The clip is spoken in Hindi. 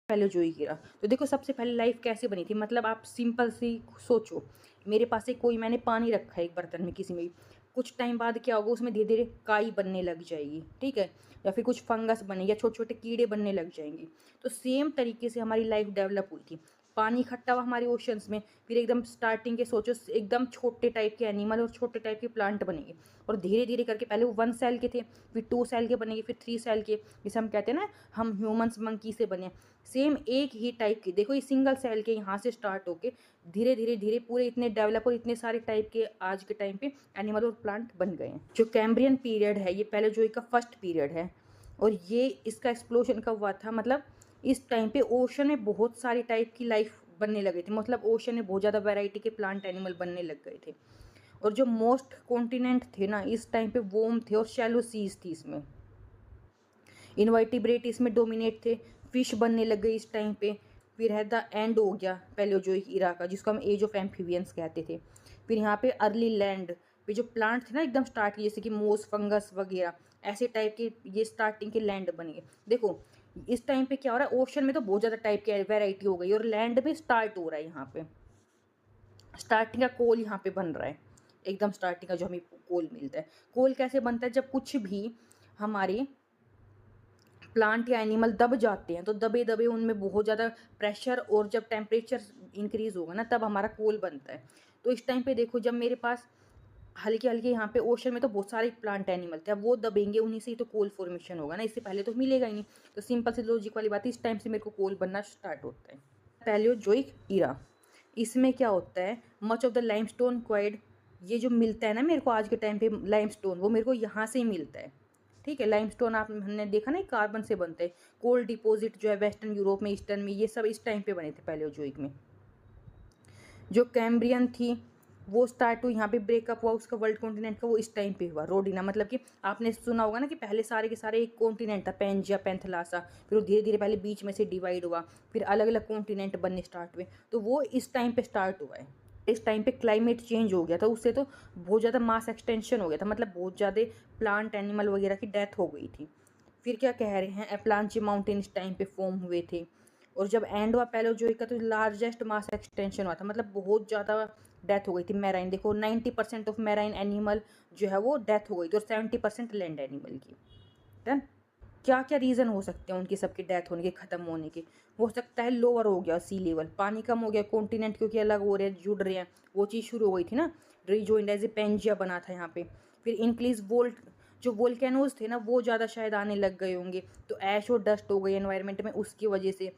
पैलेozoic ईरा। तो देखो सबसे पहले लाइफ कैसे बनी थी, मतलब आप सिंपल सी सोचो, मेरे पास एक कोई मैंने पानी रखा है एक बर्तन में किसी में भी, कुछ टाइम बाद क्या होगा उसमें धीरे धीरे काई बनने लग जाएगी, ठीक है, या फिर कुछ फंगस बने या छोटे छोटे कीड़े बनने लग जाएंगे। तो सेम तरीके से हमारी लाइफ डेवलप हुई थी। पानी इकट्ठा हुआ हमारे ओशंस में, फिर एकदम स्टार्टिंग के सोचो एकदम छोटे टाइप के एनिमल और छोटे टाइप के प्लांट बनेंगे, और धीरे धीरे करके पहले वो 1 सेल के थे, फिर 2 सेल के बनेंगे, फिर 3 सेल के, जैसे हम कहते हैं ना हम ह्यूमंस मंकी से बने। सेम एक ही टाइप के, देखो ये सिंगल सेल के यहाँ से स्टार्ट होके धीरे धीरे धीरे पूरे इतने डेवलप और इतने सारे टाइप के आज के टाइम पे एनिमल और प्लांट बन गए हैं। जो कैम्ब्रियन पीरियड है ये पैलेozoic का फर्स्ट पीरियड है, और ये इसका एक्सप्लोजन कब हुआ था, मतलब इस टाइम पे ओशन में बहुत सारी टाइप की लाइफ बनने लगे थे, मतलब ओशन में बहुत ज़्यादा वैरायटी के प्लांट एनिमल बनने लग गए थे। और जो मोस्ट कॉन्टिनेंट थे ना इस टाइम पे वोम थे और शैलो सीज थी इसमें, इनवर्टिब्रेट इसमें डोमिनेट थे, फिश बनने लग गई इस टाइम पे। फिर है द एंड हो गया पैलेozoic ईरा का, जिसको हम एज ऑफ एम्फीबियंस कहते थे। फिर यहाँ पे अर्ली लैंड पे जो प्लांट थे ना एकदम स्टार्ट के, जैसे कि मोस फंगस वगैरह ऐसे टाइप के, ये स्टार्टिंग के लैंड बन गए। देखो इस टाइम पे क्या हो रहा है, ओशन में तो बहुत ज़्यादा टाइप की वेराइटी हो गई और लैंड में स्टार्ट हो रहा है, यहाँ पे स्टार्टिंग का कोल यहाँ पे बन रहा है, एकदम स्टार्टिंग का जो हमें कोल मिलता है। कोल कैसे बनता है, जब कुछ भी हमारे प्लांट या एनिमल दब जाते हैं तो दबे दबे उनमें बहुत ज़्यादा प्रेशर और जब टेम्परेचर इंक्रीज होगा ना तब हमारा कोल बनता है। तो इस टाइम पे देखो जब मेरे पास हल्के हल्के यहाँ पे ओशन में तो बहुत सारे प्लांट एनिमल थे, अब वो दबेंगे उन्हीं से ही तो कोल फॉर्मेशन होगा ना, इससे पहले तो मिलेगा ही नहीं। तो सिंपल से लॉजिक वाली बात है, इस टाइम से मेरे को कोल बनना स्टार्ट होता है। पैलेozoic ईरा, इसमें क्या होता है, मच ऑफ द लाइमस्टोन क्वाइड, ये जो मिलता है ना मेरे को आज के टाइम पे लाइमस्टोन, वो मेरे को यहाँ से ही मिलता है, ठीक है। लाइमस्टोन आप हमने देखा ना कार्बन से बनते हैं। कोल डिपॉजिट जो है वेस्टर्न यूरोप में, ईस्टर्न में, ये सब इस टाइम पे बने थे पैलेozoic में। जो कैम्ब्रियन थी वो स्टार्ट हुई, यहाँ पे ब्रेकअप हुआ उसका वर्ल्ड कॉन्टिनेंट का, वो इस टाइम पे हुआ रोडिना, मतलब कि आपने सुना होगा ना कि पहले सारे के सारे एक कॉन्टिनेंट था पेंजिया पेंथलासा, फिर वो धीरे धीरे पहले बीच में से डिवाइड हुआ, फिर अलग अलग कॉन्टिनेंट बनने स्टार्ट हुए, तो वो इस टाइम पे स्टार्ट हुआ है। इस टाइम पे क्लाइमेट चेंज हो गया था, उससे तो बहुत ज़्यादा मास एक्सटेंशन हो गया था, मतलब बहुत ज़्यादा प्लांट एनिमल वगैरह की डेथ हो गई थी। फिर क्या कह रहे हैं, एप्लांची माउंटेन इस टाइम पे फॉर्म हुए थे। और जब एंड हुआ पैलेozoic का तो लार्जेस्ट मास एक्सटेंशन हुआ था, मतलब बहुत ज़्यादा डेथ हो गई थी मैराइन, देखो 90% ऑफ मैराइन एनिमल जो है वो डेथ हो गई थी और 70% लैंड एनिमल की। डन। क्या क्या रीज़न हो सकते हैं उनकी सबकी डेथ होने के, ख़त्म होने के, हो सकता है लोअर हो गया सी लेवल, पानी कम हो गया, कॉन्टिनेंट क्योंकि अलग हो रहे हैं जुड़ रहे हैं, वो चीज़ शुरू हो गई थी ना, रिजॉइंड एज ए पेंजिया बना था यहाँ पे। फिर इंक्रीज वोल्ट, जो वोल्केनोज थे ना वो ज़्यादा शायद आने लग गए होंगे, तो ऐश और डस्ट हो गई एनवायरनमेंट में उसकी वजह से।